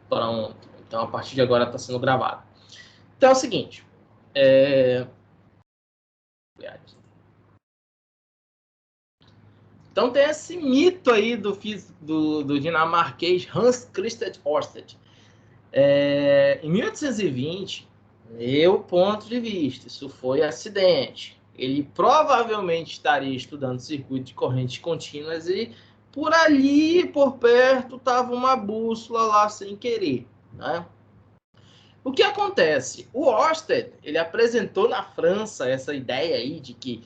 Pronto. Então, a partir de agora está sendo gravado. Então, é o seguinte. Então, tem esse mito aí do dinamarquês Hans Christian Ørsted. Em 1820, meu ponto de vista, isso foi acidente. Ele provavelmente estaria estudando circuito de correntes contínuas e por ali, por perto, estava uma bússola lá sem querer, né? O que acontece? O Ørsted, ele apresentou na França essa ideia aí de que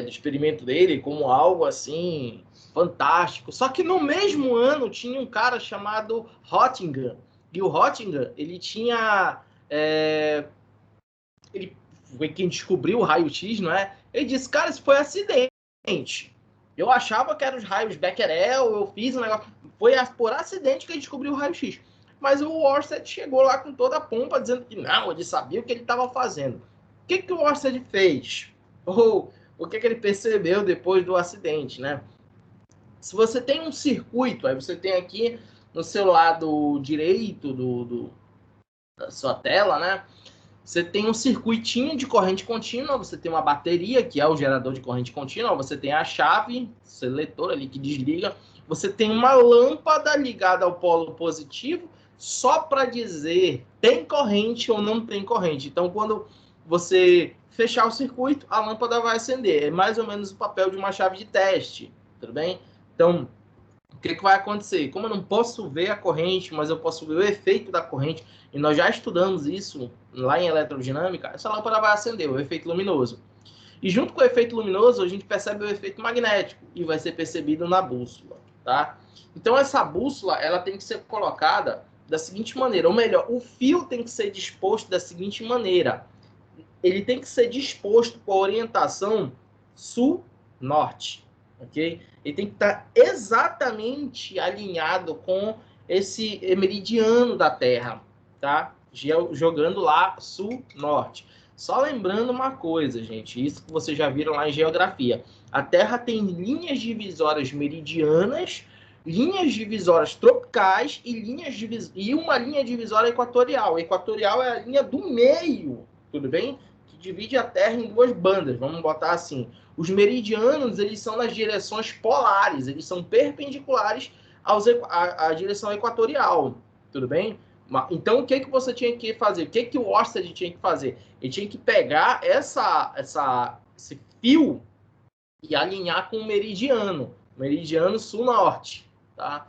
do experimento dele como algo assim fantástico. Só que no mesmo ano tinha um cara chamado Röntgen. E o Röntgen, ele tinha... ele foi quem descobriu o raio-x, não é? Ele disse, cara, isso foi acidente. Eu achava que eram os raios Becquerel, eu fiz um negócio... Foi por acidente que ele descobriu o raio-x. Mas o Ørsted chegou lá com toda a pompa, dizendo que não, ele sabia o que ele estava fazendo. O que o Ørsted fez? Ou o que ele percebeu depois do acidente, né? Se você tem um circuito, aí você tem aqui no seu lado direito da sua tela, né? Você tem um circuitinho de corrente contínua, você tem uma bateria, que é o gerador de corrente contínua, você tem a chave, seletor ali que desliga, você tem uma lâmpada ligada ao polo positivo, só para dizer tem corrente ou não tem corrente. Então, quando você fechar o circuito, a lâmpada vai acender. É mais ou menos o papel de uma chave de teste, tudo bem? Então, o que vai acontecer? Como eu não posso ver a corrente, mas eu posso ver o efeito da corrente, e nós já estudamos isso lá em eletrodinâmica, essa lâmpada vai acender, o efeito luminoso. E junto com o efeito luminoso, a gente percebe o efeito magnético, e vai ser percebido na bússola, tá? Então, essa bússola, ela tem que ser colocada da seguinte maneira, ou melhor, o fio tem que ser disposto da seguinte maneira. Ele tem que ser disposto com a orientação sul-norte, ok? Ele tem que estar exatamente alinhado com esse meridiano da Terra, tá? Jogando lá sul-norte. Só lembrando uma coisa, gente, isso que vocês já viram lá em geografia. A Terra tem linhas divisórias meridianas, linhas divisórias tropicais e uma linha divisória equatorial. A equatorial é a linha do meio, tudo bem? Que divide a Terra em duas bandas, vamos botar assim. Os meridianos, eles são nas direções polares, eles são perpendiculares à direção equatorial, tudo bem? Então, o que você tinha que fazer? O que o Ørsted tinha que fazer? Ele tinha que pegar esse fio e alinhar com o meridiano sul-norte, tá?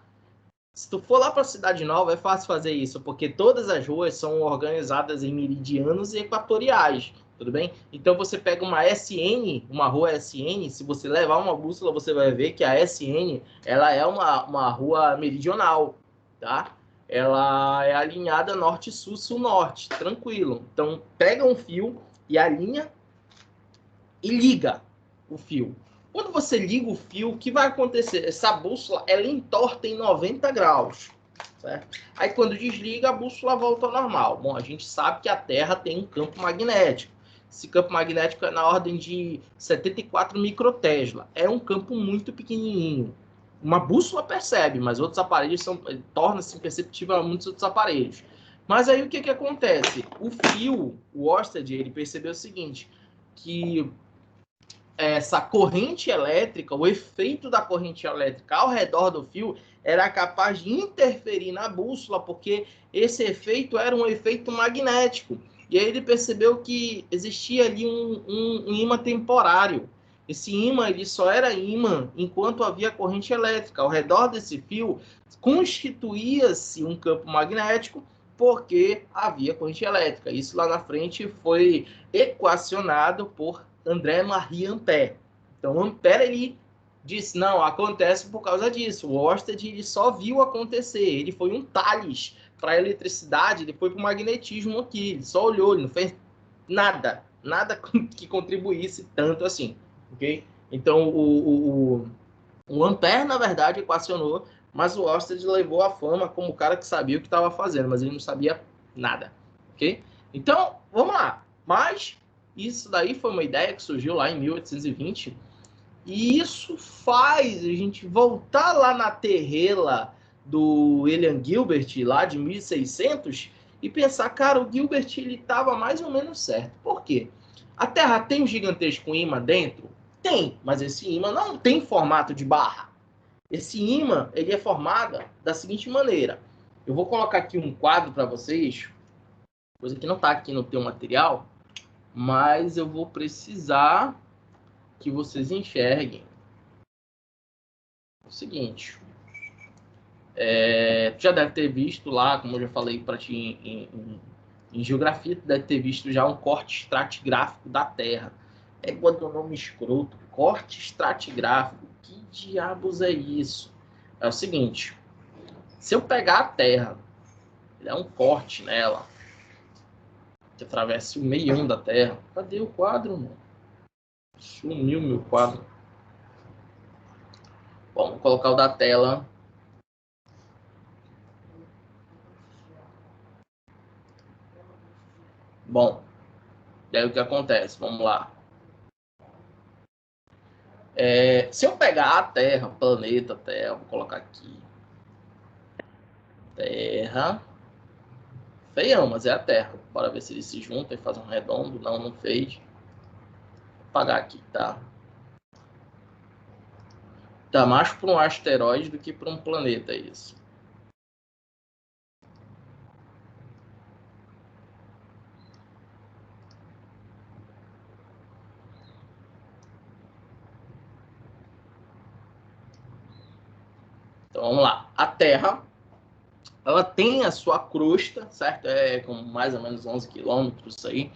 Se tu for lá para a Cidade Nova, é fácil fazer isso, porque todas as ruas são organizadas em meridianos e equatoriais, tudo bem? Então, você pega uma SN, uma rua SN, se você levar uma bússola, você vai ver que a SN, ela é uma rua meridional, tá? Ela é alinhada norte-sul, sul-norte, tranquilo. Então, pega um fio e alinha e liga o fio. Quando você liga o fio, o que vai acontecer? Essa bússola, ela entorta em 90 graus, certo? Aí, quando desliga, a bússola volta ao normal. Bom, a gente sabe que a Terra tem um campo magnético. Esse campo magnético é na ordem de 74 microtesla. É um campo muito pequenininho. Uma bússola percebe, mas outros aparelhos torna-se imperceptível a muitos outros aparelhos. Mas aí, o que acontece? O fio, o Ørsted, ele percebeu o seguinte, que essa corrente elétrica, o efeito da corrente elétrica ao redor do fio era capaz de interferir na bússola, porque esse efeito era um efeito magnético. E aí ele percebeu que existia ali um ímã temporário. Esse ímã ele só era ímã enquanto havia corrente elétrica. Ao redor desse fio constituía-se um campo magnético porque havia corrente elétrica. Isso lá na frente foi equacionado por André-Marie Ampère. Então, Ampère, ele disse, não, acontece por causa disso. O Ørsted, ele só viu acontecer. Ele foi um Thales para a eletricidade, ele foi para o magnetismo aqui. Ele só olhou, ele não fez nada que contribuísse tanto assim, ok? Então, o Ampère, na verdade, equacionou, mas o Ørsted levou a fama como o cara que sabia o que estava fazendo, mas ele não sabia nada, ok? Então, vamos lá. Mas isso daí foi uma ideia que surgiu lá em 1820 E isso faz a gente voltar lá na terrela do William Gilbert, lá de 1600, e pensar, cara, o Gilbert ele estava mais ou menos certo. Por quê? A Terra tem um gigantesco ímã dentro? Tem, mas esse ímã não tem formato de barra. Esse ímã ele é formado da seguinte maneira. Eu vou colocar aqui um quadro para vocês, coisa que não está aqui no teu material, mas eu vou precisar que vocês enxerguem o seguinte. Tu já deve ter visto lá, como eu já falei para ti em geografia, tu deve ter visto já um corte estratigráfico da Terra. É igual do nome escroto, corte estratigráfico. Que diabos é isso? É o seguinte, se eu pegar a Terra, der um corte nela, que atravesse o meião da Terra, cadê o quadro, mano? Sumiu meu quadro. Bom, vou colocar o da tela. Bom, e aí o que acontece? Vamos lá. Se eu pegar a Terra, o planeta Terra, vou colocar aqui. Terra. Feião, mas é a Terra. Bora ver se eles se juntam e fazem um redondo. Não, não fez. Vou apagar aqui, tá? Tá mais para um asteroide do que para um planeta isso. Então vamos lá. A Terra, ela tem a sua crosta, certo? É com mais ou menos 11 quilômetros isso aí.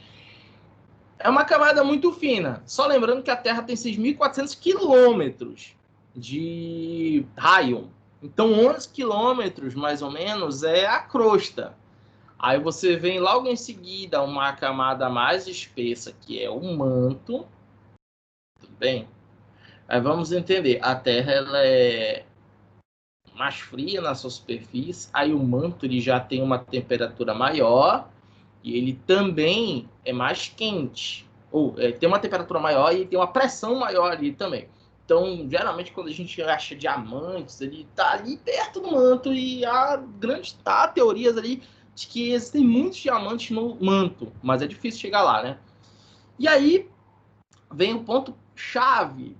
É uma camada muito fina. Só lembrando que a Terra tem 6.400 quilômetros de raio. Então 11 quilômetros, mais ou menos, é a crosta. Aí você vem logo em seguida uma camada mais espessa, que é o manto. Tudo bem? Aí vamos entender. A Terra ela é mais fria na sua superfície. Aí o manto ele já tem uma temperatura maior. E ele também é mais quente. Ou tem uma temperatura maior e tem uma pressão maior ali também. Então, geralmente, quando a gente acha diamantes, ele está ali perto do manto. E há teorias ali de que existem muitos diamantes no manto. Mas é difícil chegar lá, né? E aí vem o ponto chave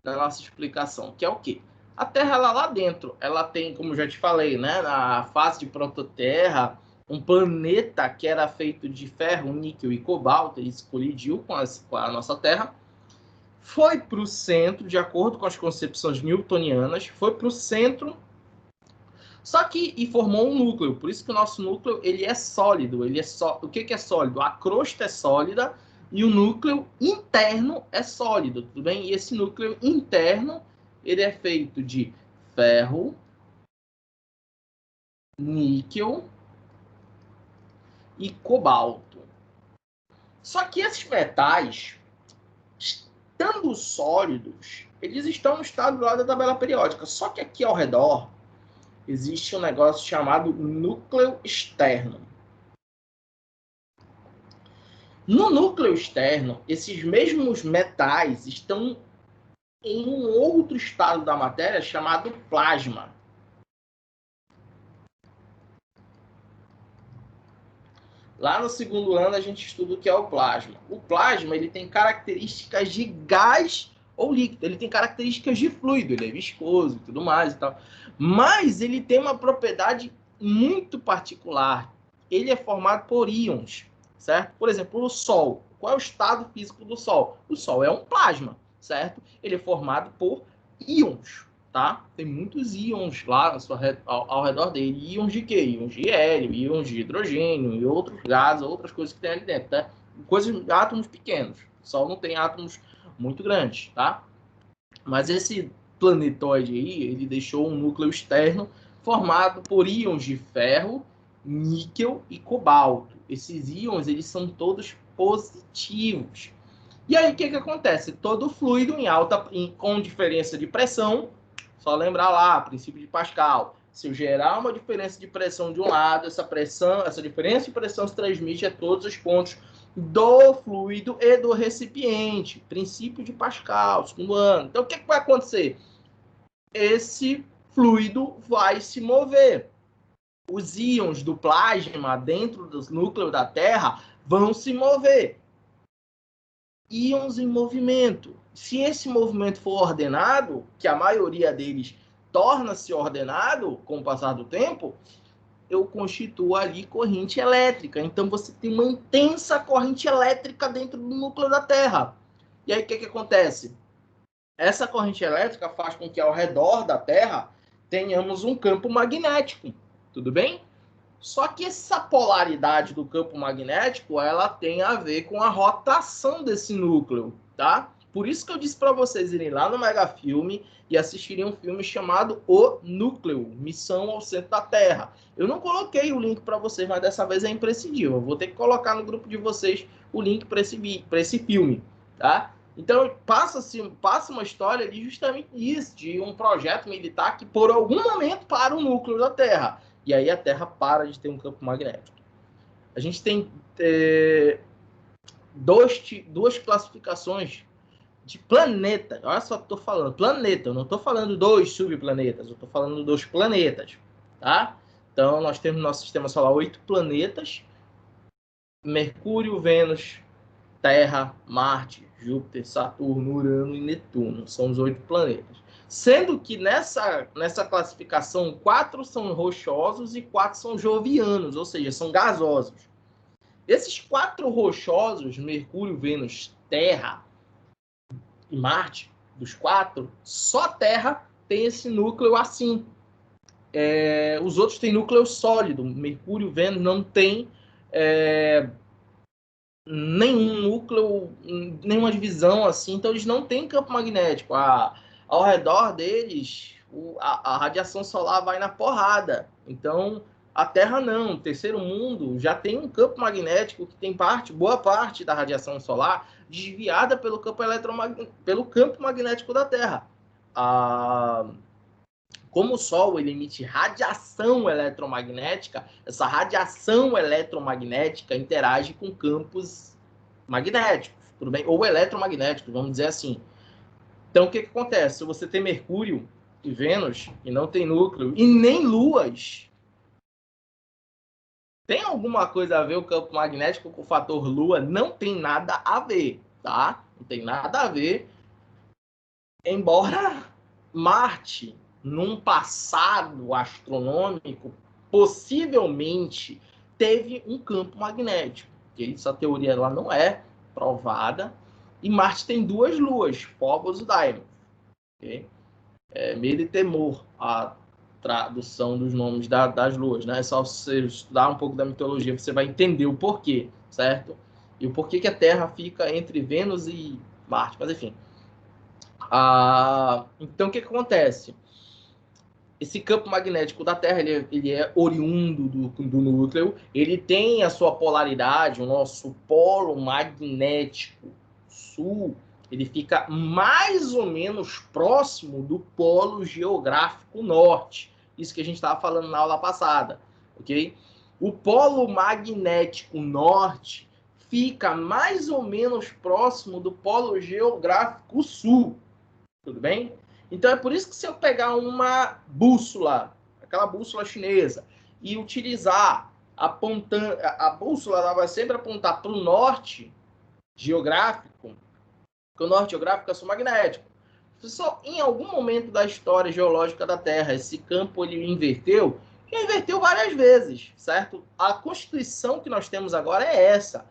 da nossa explicação, que é o quê? A Terra ela, lá dentro, ela tem, como eu já te falei, né, na fase de prototerra, um planeta que era feito de ferro, níquel e cobalto, ele se colidiu com a nossa Terra, foi para o centro, de acordo com as concepções newtonianas, foi para o centro, só que e formou um núcleo. Por isso que o nosso núcleo ele é sólido. O que é sólido? A crosta é sólida e o núcleo interno é sólido, tudo bem? E esse núcleo interno ele é feito de ferro, níquel e cobalto. Só que esses metais, estando sólidos, eles estão no estado lá da tabela periódica. Só que aqui ao redor existe um negócio chamado núcleo externo. No núcleo externo, esses mesmos metais estão em um outro estado da matéria chamado plasma. Lá no segundo ano a gente estuda o que é o plasma. O plasma ele tem características de gás ou líquido, ele tem características de fluido, ele é viscoso e tudo mais e tal. Mas ele tem uma propriedade muito particular. Ele é formado por íons, certo? Por exemplo, o Sol. Qual é o estado físico do Sol? O Sol é um plasma, certo? Ele é formado por íons, tá? Tem muitos íons lá ao redor dele. Íons de quê? Íons de hélio, íons de hidrogênio e outros gases, outras coisas que tem ali dentro, tá? Átomos pequenos. O Sol não tem átomos muito grandes, tá? Mas esse planetoide aí, ele deixou um núcleo externo formado por íons de ferro, níquel e cobalto. Esses íons, eles são todos positivos. E aí, o que acontece? Todo fluido com diferença de pressão, só lembrar lá, princípio de Pascal. Se eu gerar uma diferença de pressão de um lado, essa diferença de pressão se transmite a todos os pontos do fluido e do recipiente. Princípio de Pascal, segundo ano. Então, o que vai acontecer? Esse fluido vai se mover. Os íons do plasma dentro do núcleo da Terra vão se mover. Íons em movimento. Se esse movimento for ordenado, que a maioria deles torna-se ordenado com o passar do tempo, eu constituo ali corrente elétrica. Então, você tem uma intensa corrente elétrica dentro do núcleo da Terra. E aí, o que acontece? Essa corrente elétrica faz com que ao redor da Terra tenhamos um campo magnético. Tudo bem? Só que essa polaridade do campo magnético, ela tem a ver com a rotação desse núcleo, tá? Por isso que eu disse para vocês irem lá no Megafilme e assistirem um filme chamado O Núcleo, Missão ao Centro da Terra. Eu não coloquei o link para vocês, mas dessa vez é imprescindível. Eu vou ter que colocar no grupo de vocês o link para esse filme, tá? Então, passa uma história ali justamente isso, de um projeto militar que por algum momento para o núcleo da Terra. E aí a Terra para de ter um campo magnético. A gente tem duas classificações de planeta. Olha só o que eu estou falando. Planeta. Eu não estou falando dos subplanetas. Eu estou falando dos planetas. Tá? Então, nós temos no nosso sistema solar 8 planetas. Mercúrio, Vênus, Terra, Marte, Júpiter, Saturno, Urano e Netuno. São os 8 planetas. Sendo que nessa classificação, 4 são rochosos e 4 são jovianos, ou seja, são gasosos. Esses 4 rochosos, Mercúrio, Vênus, Terra e Marte, dos 4, só a Terra tem esse núcleo assim. Os outros têm núcleo sólido. Mercúrio, Vênus não tem nenhum núcleo, nenhuma divisão assim, então eles não têm campo magnético. Ao redor deles, a radiação solar vai na porrada. Então, a Terra não. O terceiro mundo já tem um campo magnético que tem boa parte da radiação solar desviada pelo campo magnético da Terra. Como o Sol ele emite radiação eletromagnética, essa radiação eletromagnética interage com campos magnéticos, tudo bem? Ou eletromagnéticos, vamos dizer assim. Então, o que acontece? Se você tem Mercúrio e Vênus, e não tem núcleo, e nem luas, tem alguma coisa a ver o campo magnético com o fator Lua? Não tem nada a ver, tá? Não tem nada a ver. Embora Marte, num passado astronômico, possivelmente teve um campo magnético. Essa teoria ela não é provada. E Marte tem 2 luas, Phobos e Deimos. Okay? Medo e Temor, a tradução dos nomes das luas. Né? É só você estudar um pouco da mitologia, você vai entender o porquê, certo? E o porquê que a Terra fica entre Vênus e Marte. Mas, enfim. Então, o que acontece? Esse campo magnético da Terra ele é oriundo do núcleo, ele tem a sua polaridade, o nosso polo magnético sul, ele fica mais ou menos próximo do polo geográfico norte. Isso que a gente estava falando na aula passada, ok? O polo magnético norte fica mais ou menos próximo do polo geográfico sul. Tudo bem? Então, é por isso que se eu pegar uma bússola, aquela bússola chinesa, e utilizar apontando, a bússola ela vai sempre apontar para o norte geográfico, porque o norte geográfico é sul magnético. Só em algum momento da história geológica da Terra, esse campo ele inverteu, e inverteu várias vezes, certo? A constituição que nós temos agora é essa.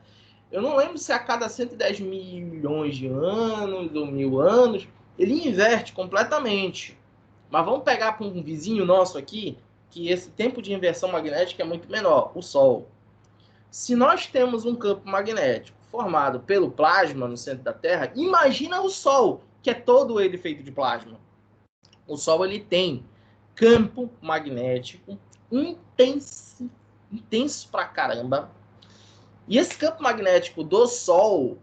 Eu não lembro se a cada 110 milhões de anos ou 1000 anos, ele inverte completamente. Mas vamos pegar para um vizinho nosso aqui, que esse tempo de inversão magnética é muito menor, o Sol. Se nós temos um campo magnético formado pelo plasma no centro da Terra, imagina o Sol, que é todo ele feito de plasma. O Sol ele tem campo magnético intenso pra caramba. E esse campo magnético do Sol,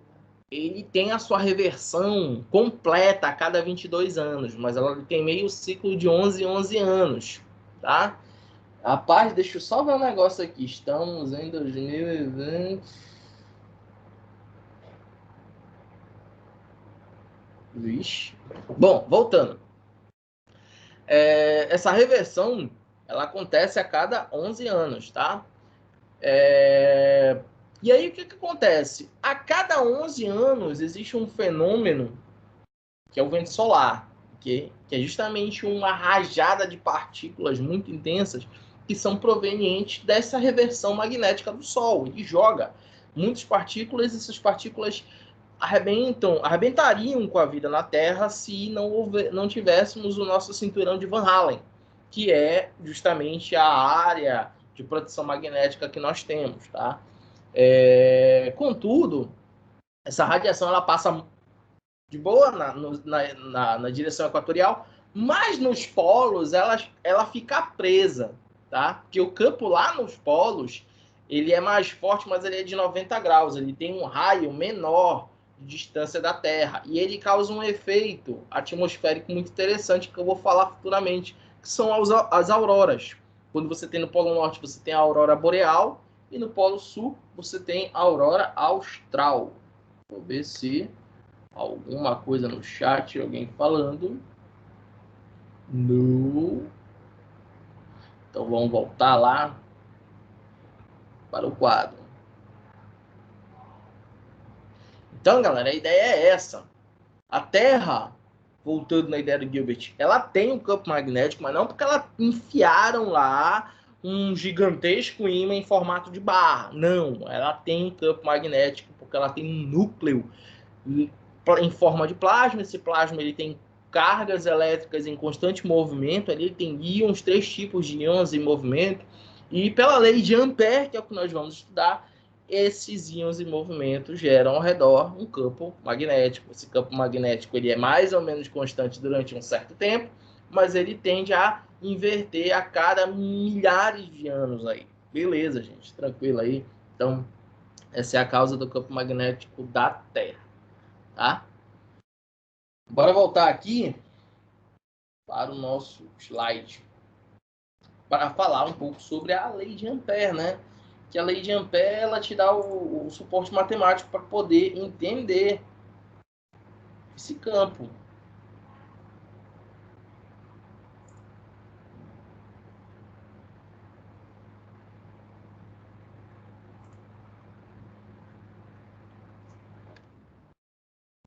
ele tem a sua reversão completa a cada 22 anos, mas ela tem meio ciclo de 11 anos, tá? Rapaz, deixa eu só ver um negócio aqui. Estamos em 2020. Vixe. Bom, voltando. Essa reversão, ela acontece a cada 11 anos, tá? E aí, o que acontece? A cada 11 anos, existe um fenômeno que é o vento solar, que é justamente uma rajada de partículas muito intensas que são provenientes dessa reversão magnética do Sol. Ele joga muitas partículas e essas partículas arrebentariam com a vida na Terra se não tivéssemos o nosso cinturão de Van Allen, que é justamente a área de proteção magnética que nós temos, tá? Contudo, essa radiação ela passa de boa na direção equatorial, mas nos polos ela fica presa, tá? Porque o campo lá nos polos ele é mais forte, mas ele é de 90 graus, ele tem um raio menor de distância da Terra e ele causa um efeito atmosférico muito interessante que eu vou falar futuramente, que são as auroras. Quando você tem no Polo Norte, você tem a aurora boreal e no Polo Sul você tem a aurora austral. Vou ver se alguma coisa no chat, alguém falando. Não. Então vamos voltar lá para o quadro. Então, galera, a ideia é essa. A Terra, voltando na ideia do Gilbert, ela tem um campo magnético, mas não porque ela enfiaram lá um gigantesco ímã em formato de barra. Não, ela tem um campo magnético porque ela tem um núcleo em forma de plasma. Esse plasma ele tem cargas elétricas em constante movimento, ali tem íons, 3 tipos de íons em movimento, e pela lei de Ampère, que é o que nós vamos estudar, esses íons em movimento geram ao redor um campo magnético. Esse campo magnético ele é mais ou menos constante durante um certo tempo, mas ele tende a inverter a cada milhares de anos aí. Beleza, gente, tranquilo aí. Então, essa é a causa do campo magnético da Terra, tá? Bora voltar aqui para o nosso slide para falar um pouco sobre a lei de Ampère, né? Que a lei de Ampère ela te dá o suporte matemático para poder entender esse campo.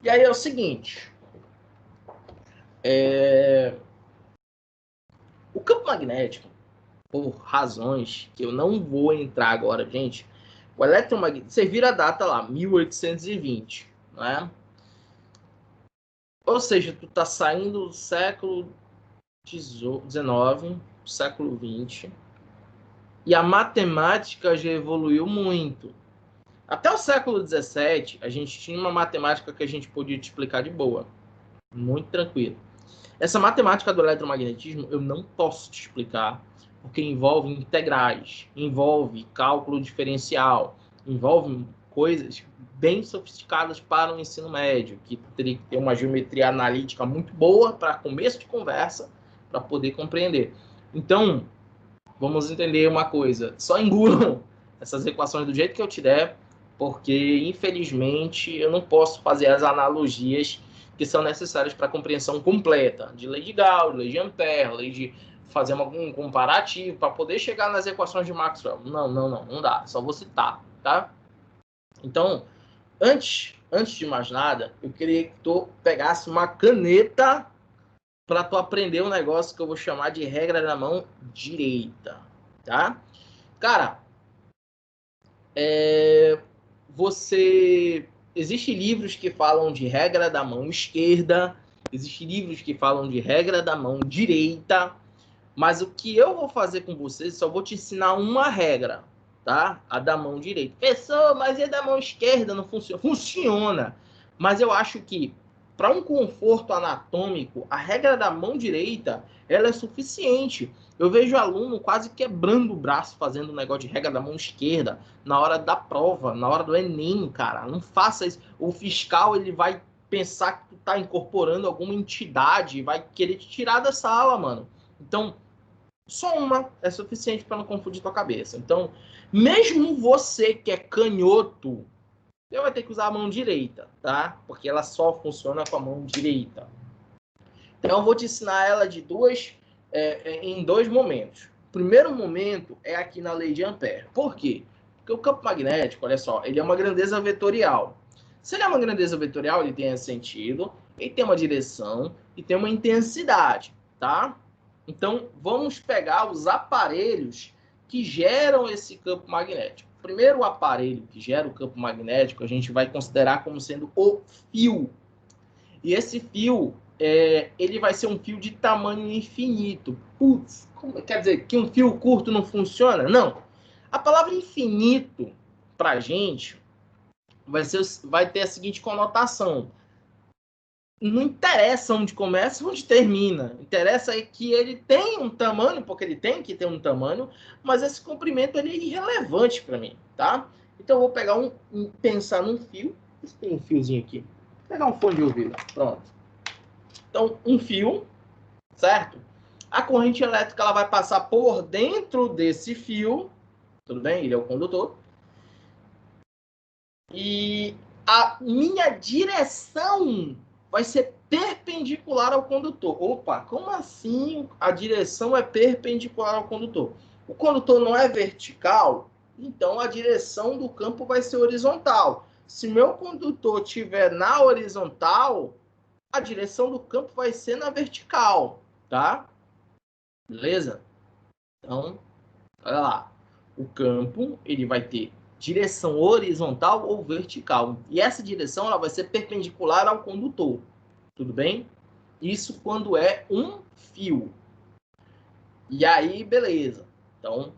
E aí é o seguinte, o campo magnético, por razões que eu não vou entrar agora, gente, o eletromagnetismo, você vira a data lá, 1820, né? Ou seja, tu tá saindo do século XIX, século XX, e a matemática já evoluiu muito. Até o século XVII, a gente tinha uma matemática que a gente podia te explicar de boa. Muito tranquilo. Essa matemática do eletromagnetismo eu não posso te explicar, porque envolve integrais, envolve cálculo diferencial, envolve coisas bem sofisticadas para o ensino médio, que teria que ter uma geometria analítica muito boa para começo de conversa, para poder compreender. Então, vamos entender uma coisa. Só engulam essas equações do jeito que eu te der, porque, infelizmente, eu não posso fazer as analogias que são necessárias para a compreensão completa de lei de Gauss, lei de Ampère, lei de fazer um comparativo para poder chegar nas equações de Maxwell. Não dá. Só vou citar, tá? Então, antes de mais nada, eu queria que tu pegasse uma caneta para tu aprender um negócio que eu vou chamar de regra da mão direita, tá? Cara, existem livros que falam de regra da mão esquerda, existem livros que falam de regra da mão direita, mas o que eu vou fazer com vocês, só vou te ensinar uma regra, tá? A da mão direita. Pessoa, mas e a da mão esquerda não funciona? Funciona, mas eu acho que para um conforto anatômico, a regra da mão direita, ela é suficiente. Eu vejo aluno quase quebrando o braço fazendo um negócio de regra da mão esquerda na hora da prova, na hora do Enem, cara. Não faça isso. O fiscal, ele vai pensar que tu tá incorporando alguma entidade, vai querer te tirar da sala, mano. Então, só uma é suficiente para não confundir tua cabeça. Então, mesmo você que é canhoto, Você vai ter que usar a mão direita, tá? Porque ela só funciona com a mão direita. Então, eu vou te ensinar ela em dois momentos. O primeiro momento é aqui na lei de Ampère. Por quê? Porque o campo magnético, olha só, ele é uma grandeza vetorial. Se ele é uma grandeza vetorial, ele tem esse sentido, ele tem uma direção e tem uma intensidade, tá? Então, vamos pegar os aparelhos que geram esse campo magnético. Primeiro, o aparelho que gera o campo magnético, a gente vai considerar como sendo o fio. E esse fio, ele vai ser um fio de tamanho infinito. Putz, quer dizer que um fio curto não funciona? Não. A palavra infinito, para a gente, vai ter a seguinte conotação. Não interessa onde começa e onde termina. Interessa é que ele tem um tamanho, porque ele tem que ter um tamanho, mas esse comprimento ele é irrelevante para mim, tá? Então eu vou pegar pensar num fio. Tem um fiozinho aqui. Vou pegar um fone de ouvido. Pronto. Então, um fio, certo? A corrente elétrica ela vai passar por dentro desse fio, tudo bem? Ele é o condutor. E a minha direção vai ser perpendicular ao condutor. Opa, como assim a direção é perpendicular ao condutor? O condutor não é vertical, então a direção do campo vai ser horizontal. Se meu condutor estiver na horizontal, a direção do campo vai ser na vertical, tá? Beleza? Então, olha lá. O campo, ele vai ter direção horizontal ou vertical. E essa direção ela vai ser perpendicular ao condutor. Tudo bem? Isso quando é um fio. E aí, beleza. Então,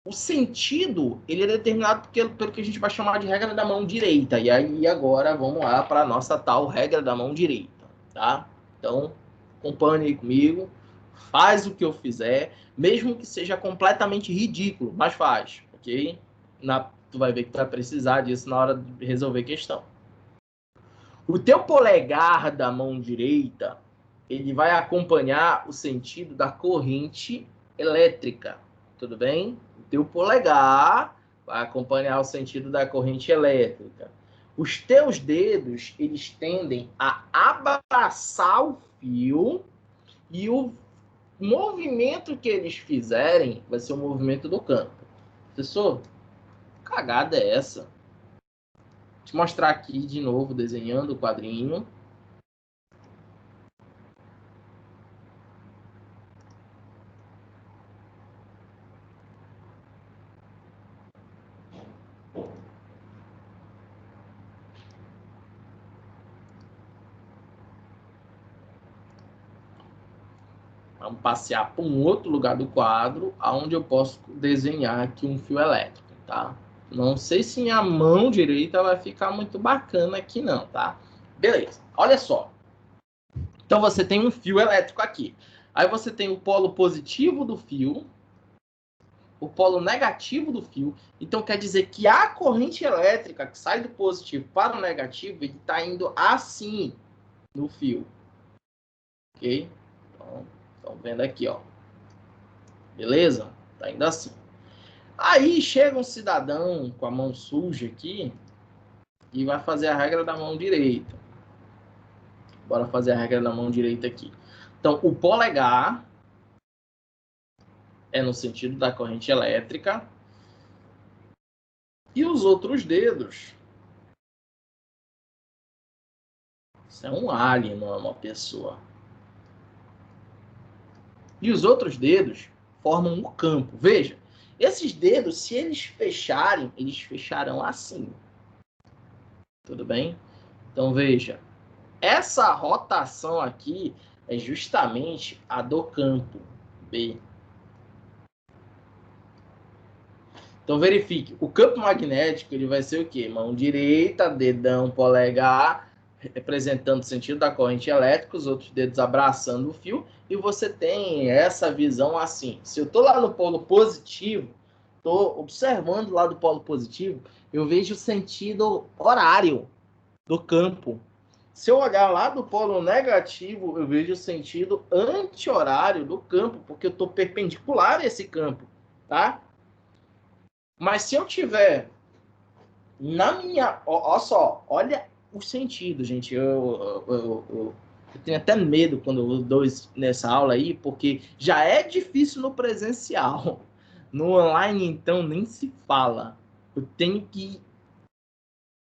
o sentido, ele é determinado pelo que a gente vai chamar de regra da mão direita. E aí, agora, vamos lá para a nossa tal regra da mão direita, tá? Então, acompanhe aí comigo. Faz o que eu fizer, mesmo que seja completamente ridículo, mas faz, ok? Tu vai ver que tu vai precisar disso na hora de resolver a questão. O teu polegar da mão direita, ele vai acompanhar o sentido da corrente elétrica, tudo bem? O teu polegar vai acompanhar o sentido da corrente elétrica. Os teus dedos, eles tendem a abraçar o fio e o movimento que eles fizerem vai ser o movimento do campo. Professor, que cagada é essa? Vou te mostrar aqui de novo, desenhando o quadrinho. Vamos passear para um outro lugar do quadro, onde eu posso desenhar aqui um fio elétrico, tá? Não sei se minha mão direita vai ficar muito bacana aqui não, tá? Beleza, olha só. Então você tem um fio elétrico aqui. Aí você tem o polo positivo do fio, o polo negativo do fio. Então quer dizer que a corrente elétrica que sai do positivo para o negativo, ele está indo assim no fio. Ok? Então, estão vendo aqui, ó. Beleza? Tá indo assim. Aí chega um cidadão com a mão suja aqui e vai fazer a regra da mão direita. Bora fazer a regra da mão direita aqui. Então, o polegar é no sentido da corrente elétrica e os outros dedos. Isso é um alien, não é uma pessoa. E os outros dedos formam o campo. Veja, esses dedos, se eles fecharem, eles fecharão assim. Tudo bem? Então, veja, essa rotação aqui é justamente a do campo B. Então, verifique. O campo magnético ele vai ser o quê? Mão direita, dedão, polegar, representando o sentido da corrente elétrica, os outros dedos abraçando o fio, e você tem essa visão assim. Se eu estou lá no polo positivo, estou observando lá do polo positivo, eu vejo o sentido horário do campo. Se eu olhar lá do polo negativo, eu vejo o sentido anti-horário do campo, porque eu estou perpendicular a esse campo, tá? Mas se eu tiver Na minha... Ó só, olha o sentido, gente. Eu tenho até medo quando eu dou nessa aula aí, porque já é difícil no presencial. No online, então, nem se fala. Eu tenho que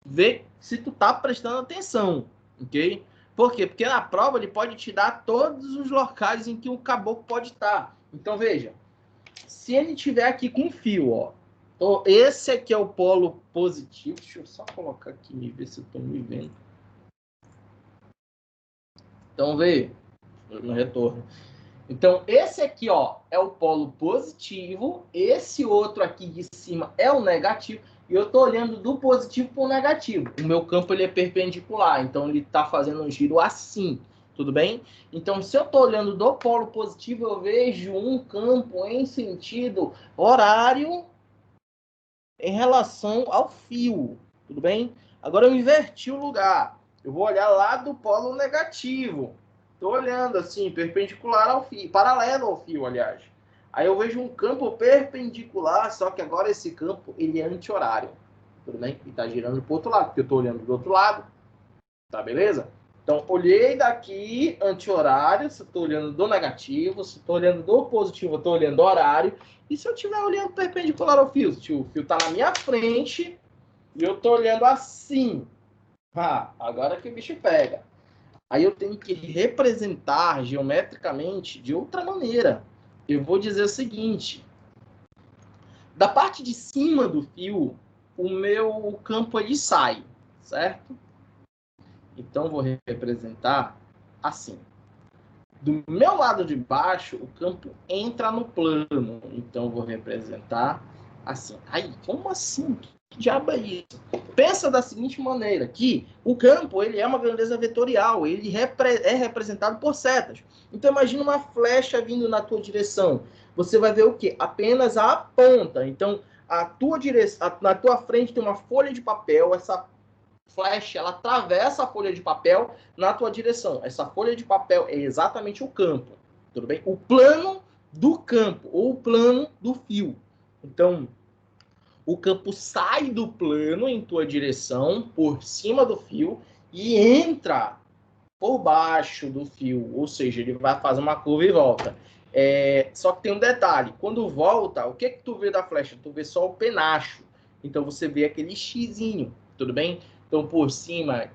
ver se tu tá prestando atenção, ok? Por quê? Porque na prova ele pode te dar todos os locais em que o caboclo pode estar. Então, veja, se ele tiver aqui com fio, ó, esse aqui é o polo positivo. Deixa eu só colocar aqui e ver se eu tô me vendo. Então, veja, no retorno. Então, esse aqui, ó, é o polo positivo. Esse outro aqui de cima é o negativo. E eu estou olhando do positivo para o negativo. O meu campo ele é perpendicular, então ele está fazendo um giro assim, tudo bem? Então, se eu estou olhando do polo positivo, eu vejo um campo em sentido horário em relação ao fio, tudo bem? Agora eu inverti o lugar. Eu vou olhar lá do polo negativo. Estou olhando assim, perpendicular ao fio, paralelo ao fio, aliás. Aí eu vejo um campo perpendicular, só que agora esse campo ele é anti-horário. Tudo bem? E está girando para o outro lado, porque eu estou olhando do outro lado. Tá, beleza? Então, olhei daqui, anti-horário, se eu estou olhando do negativo, se estou olhando do positivo, eu estou olhando do horário. E se eu estiver olhando perpendicular ao fio? Se o fio está na minha frente e eu estou olhando assim. Agora que o bicho pega. Aí eu tenho que representar geometricamente de outra maneira. Eu vou dizer o seguinte. Da parte de cima do fio, o meu campo ele sai, certo? Então, vou representar assim. Do meu lado de baixo, o campo entra no plano. Então, vou representar assim. Aí, como assim? Que diabo é isso? Pensa da seguinte maneira, que o campo ele é uma grandeza vetorial, ele é representado por setas. Então, imagina uma flecha vindo na tua direção. Você vai ver o quê? Apenas a ponta. Então, na tua frente tem uma folha de papel, essa flecha, ela atravessa a folha de papel na tua direção. Essa folha de papel é exatamente o campo, tudo bem? O plano do campo, ou o plano do fio. Então, o campo sai do plano em tua direção, por cima do fio, e entra por baixo do fio, ou seja, ele vai fazer uma curva e volta. Só que tem um detalhe, quando volta, o que tu vê da flecha? Tu vê só o penacho, então você vê aquele xizinho, tudo bem? Então, por cima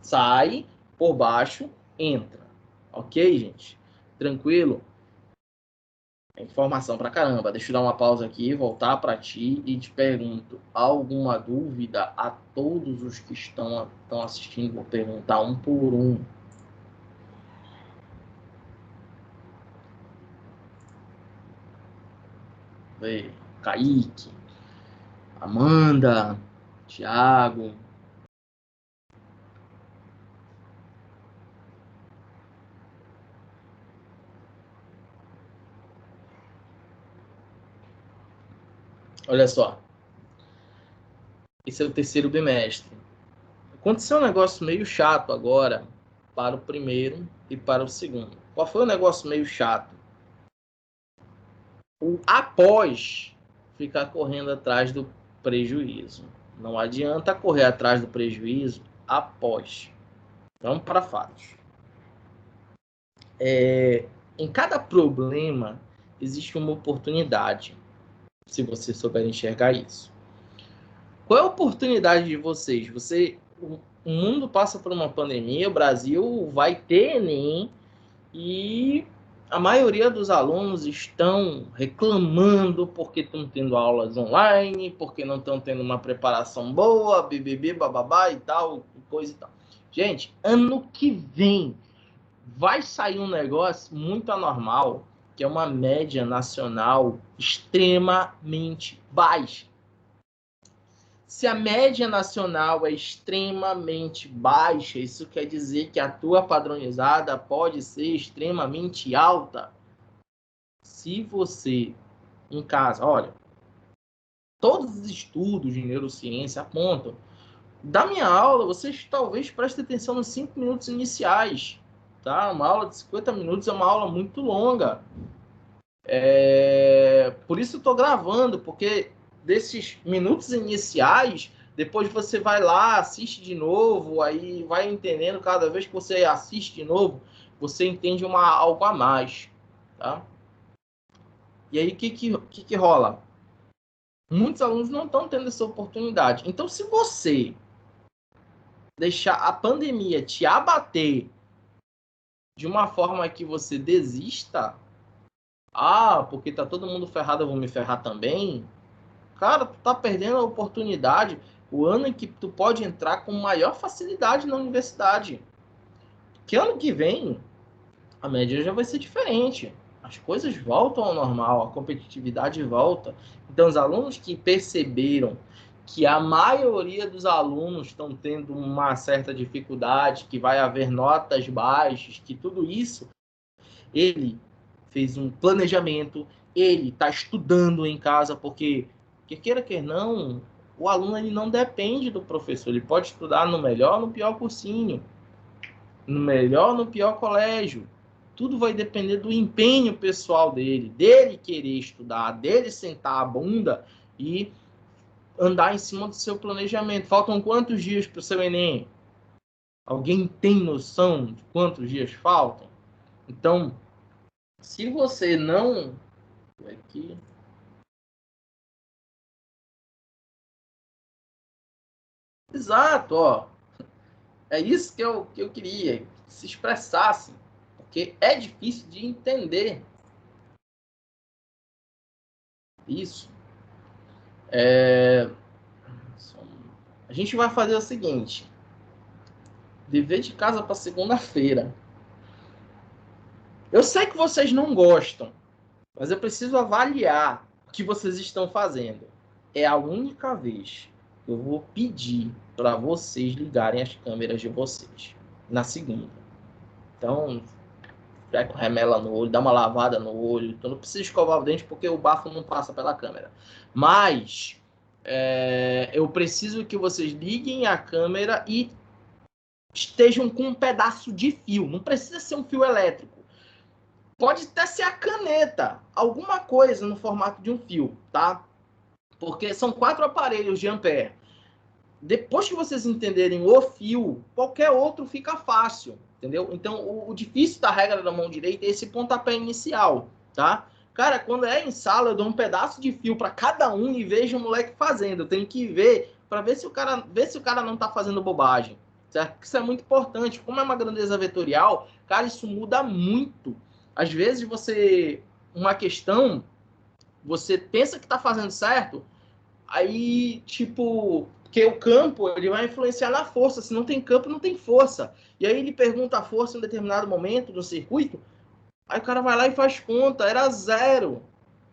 sai, por baixo entra. Ok, gente? Tranquilo? É informação pra caramba. Deixa eu dar uma pausa aqui, voltar para ti e te pergunto: alguma dúvida a todos os que estão assistindo? Vou perguntar um por um. Kaique, Amanda, Thiago. Olha só, esse é o terceiro bimestre. Aconteceu um negócio meio chato agora para o primeiro e para o segundo. Qual foi o negócio meio chato? O após ficar correndo atrás do prejuízo. Não adianta correr atrás do prejuízo após. Vamos para fatos. Em cada problema existe uma oportunidade, se você souber enxergar isso. Qual é a oportunidade de vocês? O mundo passa por uma pandemia, o Brasil vai ter Enem e a maioria dos alunos estão reclamando porque estão tendo aulas online, porque não estão tendo uma preparação boa, bibibi, bababá e tal, coisa e tal. Gente, ano que vem vai sair um negócio muito anormal, que é uma média nacional extremamente baixa. Se a média nacional é extremamente baixa, isso quer dizer que a tua padronizada pode ser extremamente alta. Se você, em casa, olha, todos os estudos de neurociência apontam, da minha aula, vocês talvez prestem atenção nos 5 minutos iniciais, tá? Uma aula de 50 minutos é uma aula muito longa. Por isso eu estou gravando, porque desses minutos iniciais, depois você vai lá, assiste de novo, aí vai entendendo, cada vez que você assiste de novo, você entende algo a mais, tá? E aí, o que rola? Muitos alunos não estão tendo essa oportunidade. Então, se você deixar a pandemia te abater de uma forma que você desista, porque tá todo mundo ferrado, eu vou me ferrar também. Cara, tu tá perdendo a oportunidade, o ano em que tu pode entrar com maior facilidade na universidade. Que ano que vem, a média já vai ser diferente. As coisas voltam ao normal, a competitividade volta. Então, os alunos que perceberam que a maioria dos alunos estão tendo uma certa dificuldade, que vai haver notas baixas, que tudo isso, ele fez um planejamento, ele está estudando em casa, porque, quer queira, quer não, o aluno ele não depende do professor, ele pode estudar no melhor, no pior cursinho, no melhor, no pior colégio. Tudo vai depender do empenho pessoal dele querer estudar, dele sentar a bunda e andar em cima do seu planejamento. Faltam quantos dias para o seu Enem? Alguém tem noção de quantos dias faltam? Então, se você não... Aqui. Exato, ó. É isso que eu queria, que se expressasse, porque é difícil de entender isso. A gente vai fazer o seguinte: dever de casa para segunda-feira. Eu sei que vocês não gostam, mas eu preciso avaliar o que vocês estão fazendo. É a única vez que eu vou pedir para vocês ligarem as câmeras de vocês na segunda. Então, vai com remela no olho, dá uma lavada no olho. Então não precisa escovar o dente porque o bafo não passa pela câmera. Mas eu preciso que vocês liguem a câmera e estejam com um pedaço de fio. Não precisa ser um fio elétrico. Pode até ser a caneta, alguma coisa no formato de um fio, tá? Porque são 4 aparelhos de ampere. Depois que vocês entenderem o fio, qualquer outro fica fácil, entendeu? Então, o difícil da regra da mão direita é esse pontapé inicial, tá? Cara, quando é em sala, eu dou um pedaço de fio para cada um e vejo o moleque fazendo. Eu tenho que ver para ver se o cara não tá fazendo bobagem, certo? Isso é muito importante. Como é uma grandeza vetorial, cara, isso muda muito. Às vezes uma questão, você pensa que tá fazendo certo, aí, tipo, porque o campo ele vai influenciar na força. Se não tem campo, não tem força. E aí ele pergunta a força em um determinado momento do circuito, aí o cara vai lá e faz conta, era 0.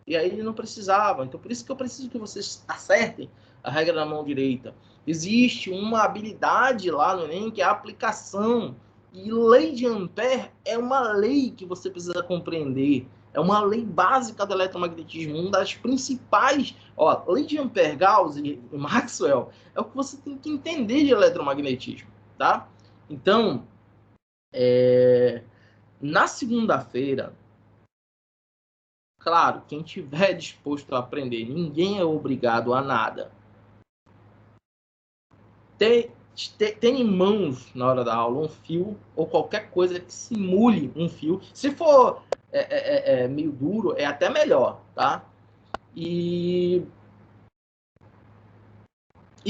E aí ele não precisava. Então, por isso que eu preciso que vocês acertem a regra da mão direita. Existe uma habilidade lá no Enem que é a aplicação. E lei de Ampère é uma lei que você precisa compreender. É uma lei básica do eletromagnetismo, uma das principais. Ó, lei de Ampère, Gauss e Maxwell é o que você tem que entender de eletromagnetismo, tá? Então, na segunda-feira, claro, quem tiver disposto a aprender, ninguém é obrigado a nada. Tem em mãos, na hora da aula, um fio ou qualquer coisa que simule um fio. Se for meio duro, é até melhor, tá? E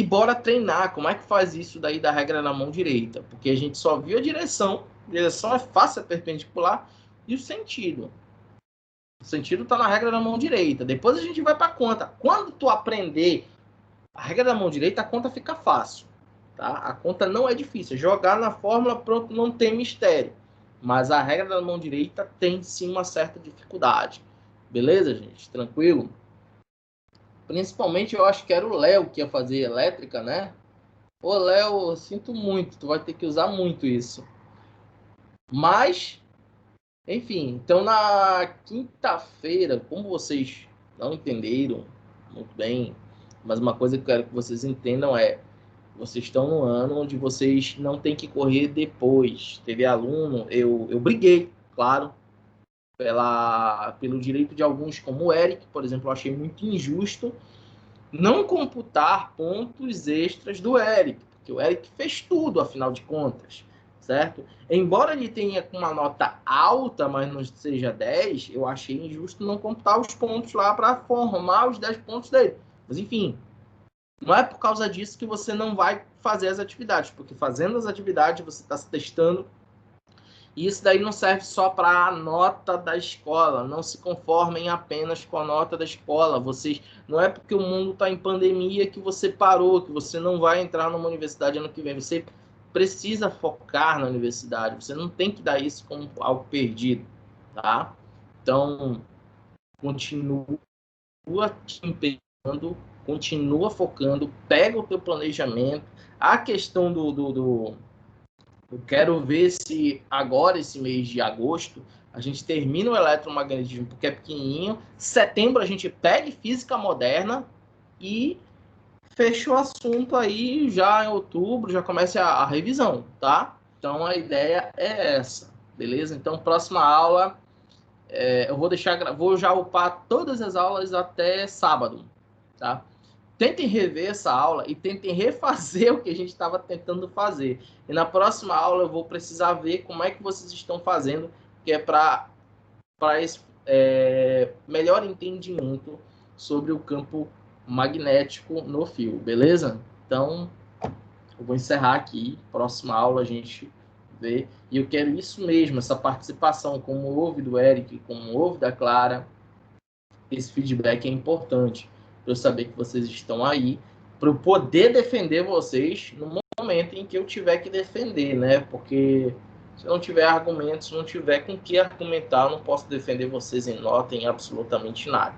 bora treinar. Como é que faz isso daí da regra na mão direita? Porque a gente só viu a direção. A direção é fácil, é perpendicular. E o sentido? O sentido está na regra da mão direita. Depois a gente vai para a conta. Quando tu aprender a regra da mão direita, a conta fica fácil. Tá? A conta não é difícil. Jogar na fórmula, pronto, não tem mistério. Mas a regra da mão direita tem sim uma certa dificuldade. Beleza, gente? Tranquilo? Principalmente eu acho que era o Léo que ia fazer elétrica, né? Ô, Léo, sinto muito, tu vai ter que usar muito isso. Mas, enfim, então na quinta-feira, como vocês não entenderam muito bem, mas uma coisa que eu quero que vocês entendam é: vocês estão no ano onde vocês não têm que correr depois. Teve aluno, eu briguei, claro, pelo direito de alguns, como o Eric, por exemplo, eu achei muito injusto não computar pontos extras do Eric, porque o Eric fez tudo, afinal de contas, certo? Embora ele tenha com uma nota alta, mas não seja 10, eu achei injusto não computar os pontos lá para formar os 10 pontos dele. Mas, enfim, não é por causa disso que você não vai fazer as atividades, porque fazendo as atividades você está se testando. E isso daí não serve só para a nota da escola. Não se conformem apenas com a nota da escola. Vocês, não é porque o mundo está em pandemia que você parou, que você não vai entrar numa universidade ano que vem. Você precisa focar na universidade. Você não tem que dar isso como algo perdido, tá? Então, continua te empenhando, continua focando, pega o teu planejamento. A questão eu quero ver se agora, esse mês de agosto, a gente termina o eletromagnetismo, porque é pequenininho. Setembro a gente pega física moderna e fecha o assunto aí já em outubro, já começa a revisão, tá? Então a ideia é essa, beleza? Então próxima aula, eu vou já upar todas as aulas até sábado, tá? Tentem rever essa aula e tentem refazer o que a gente estava tentando fazer. E na próxima aula eu vou precisar ver como é que vocês estão fazendo, que é para esse melhor entendimento sobre o campo magnético no fio, beleza? Então, eu vou encerrar aqui. Próxima aula a gente vê. E eu quero isso mesmo, essa participação, como houve do Eric, como houve da Clara. Esse feedback é importante para eu saber que vocês estão aí, para eu poder defender vocês no momento em que eu tiver que defender, né? Porque se eu não tiver argumentos, se não tiver com que argumentar, eu não posso defender vocês em nota, em absolutamente nada.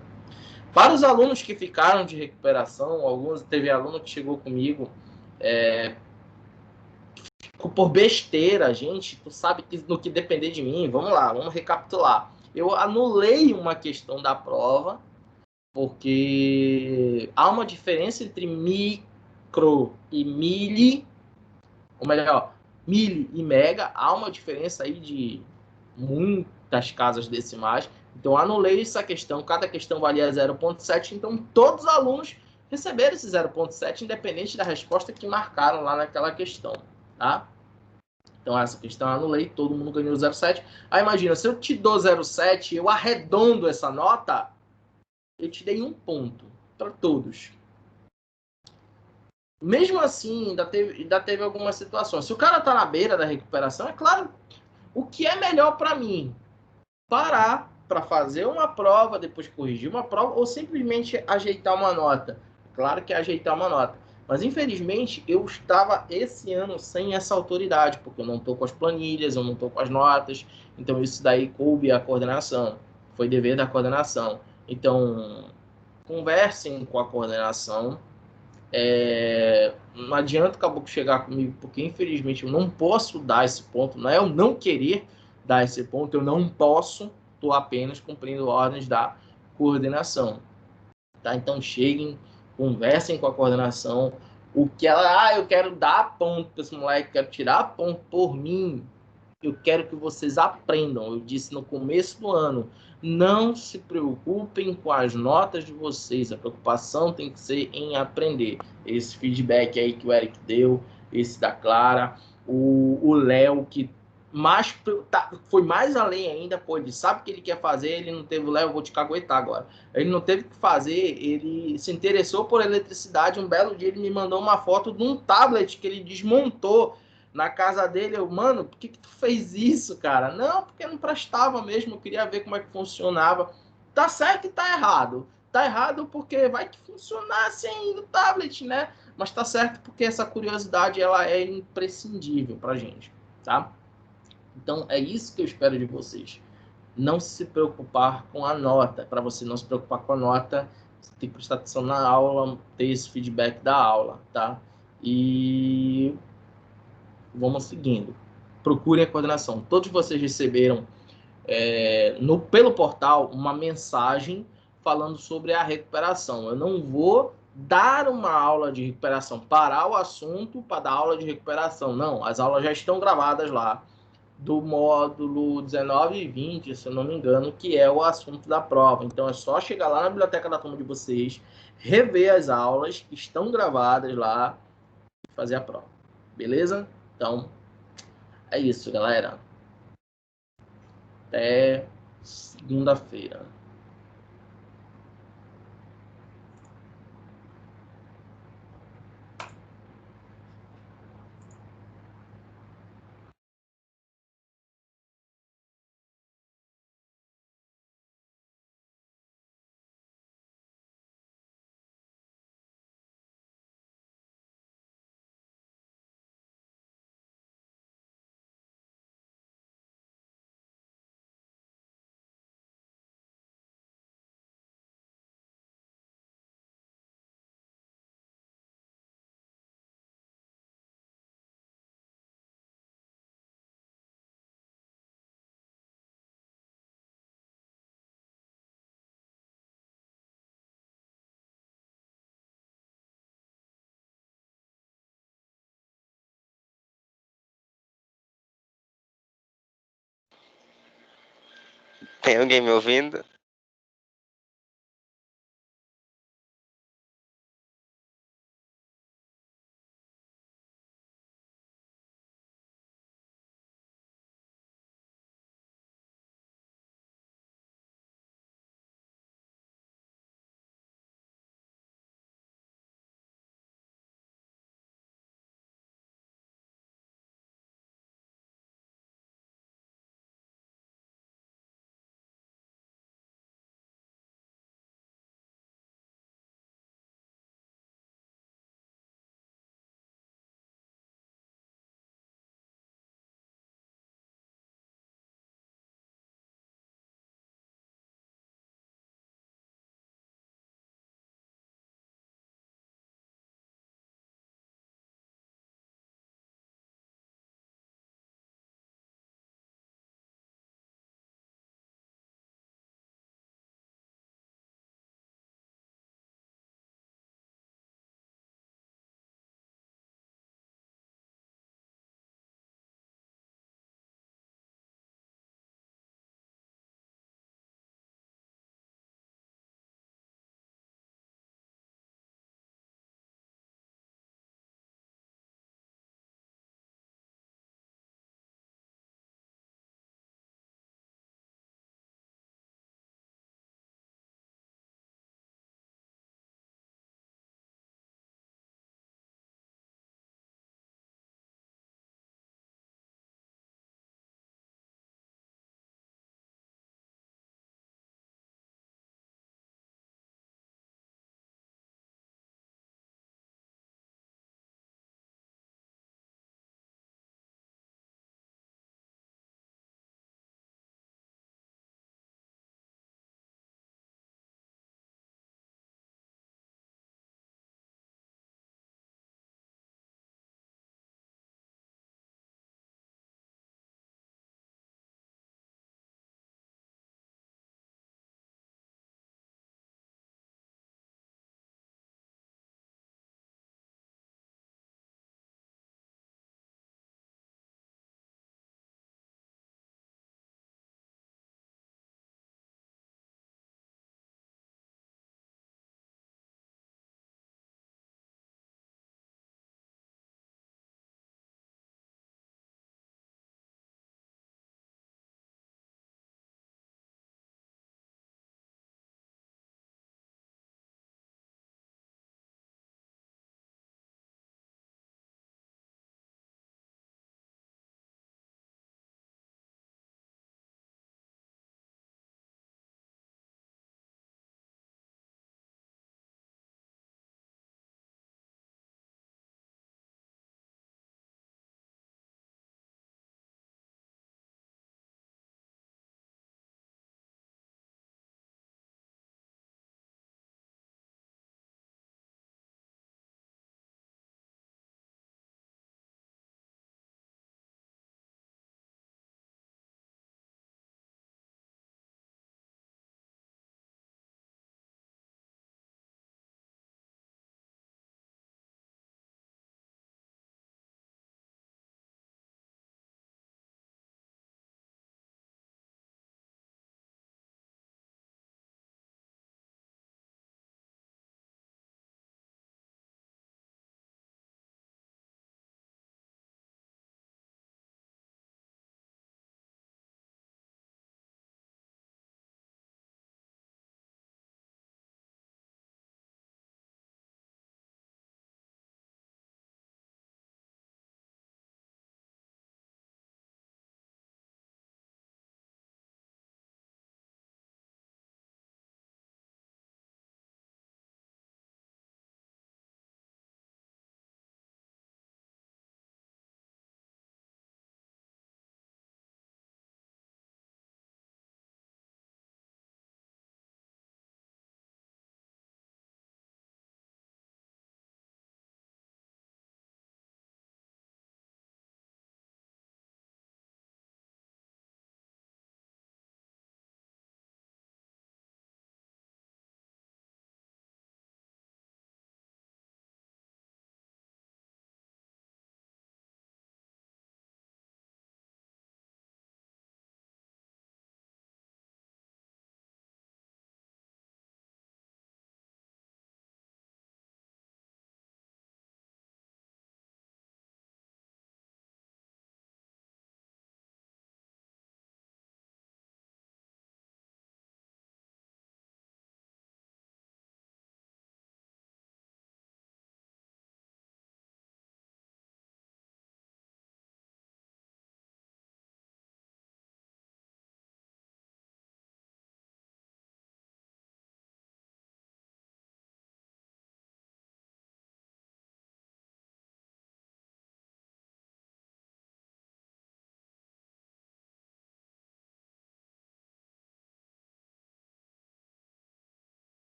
Para os alunos que ficaram de recuperação, teve aluno que chegou comigo por besteira, gente, tu sabe que no que depender de mim, vamos lá, vamos recapitular. Eu anulei uma questão da prova, porque há uma diferença entre micro e mili, ou melhor, mili e mega, há uma diferença aí de muitas casas decimais. Então, anulei essa questão, cada questão valia 0,7, então todos os alunos receberam esse 0,7, independente da resposta que marcaram lá naquela questão, tá? Então, essa questão eu anulei, todo mundo ganhou 0,7. Aí, imagina, se eu te dou 0,7, eu arredondo essa nota, eu te dei 1 ponto para todos. Mesmo assim, ainda teve algumas situações. Se o cara tá na beira da recuperação, é claro, o que é melhor para mim? Parar para fazer uma prova, depois corrigir uma prova, ou simplesmente ajeitar uma nota. Claro que é ajeitar uma nota. Mas, infelizmente, eu estava esse ano sem essa autoridade, porque eu não estou com as planilhas, eu não estou com as notas. Então, isso daí coube à coordenação. Foi dever da coordenação. Então, conversem com a coordenação. Não adianta o caboclo chegar comigo, porque infelizmente eu não posso dar esse ponto, não é eu não querer dar esse ponto, eu não posso, estou apenas cumprindo ordens da coordenação, tá? Então cheguem, conversem com a coordenação, o que ela, eu quero dar ponto para esse moleque, quero tirar ponto por mim, eu quero que vocês aprendam. Eu disse no começo do ano, não se preocupem com as notas de vocês. A preocupação tem que ser em aprender. Esse feedback aí que o Eric deu, esse da Clara, o Léo, que foi mais além ainda, pô, ele sabe o que ele quer fazer, ele não teve o Léo, eu vou te caguetar agora. Ele não teve o que fazer, ele se interessou por eletricidade. Um belo dia ele me mandou uma foto de um tablet que ele desmontou na casa dele. Eu, mano, por que tu fez isso, cara? Não, porque não prestava mesmo, eu queria ver como é que funcionava. Tá certo e tá errado. Tá errado porque vai que funcionasse ainda o tablet, né? Mas tá certo porque essa curiosidade, ela é imprescindível pra gente, tá? Então, é isso que eu espero de vocês. Não se preocupar com a nota. Para você não se preocupar com a nota, você tem que prestar atenção na aula, ter esse feedback da aula, tá? E vamos seguindo. Procurem a coordenação. Todos vocês receberam pelo portal uma mensagem falando sobre a recuperação. Eu não vou dar uma aula de recuperação, parar o assunto para dar aula de recuperação. Não, as aulas já estão gravadas lá. do módulo 19 e 20, se eu não me engano, que é o assunto da prova. Então é só chegar lá na biblioteca da turma de vocês, rever as aulas que estão gravadas lá e fazer a prova. Beleza? Então é isso, galera. Até segunda-feira. Tem alguém me ouvindo?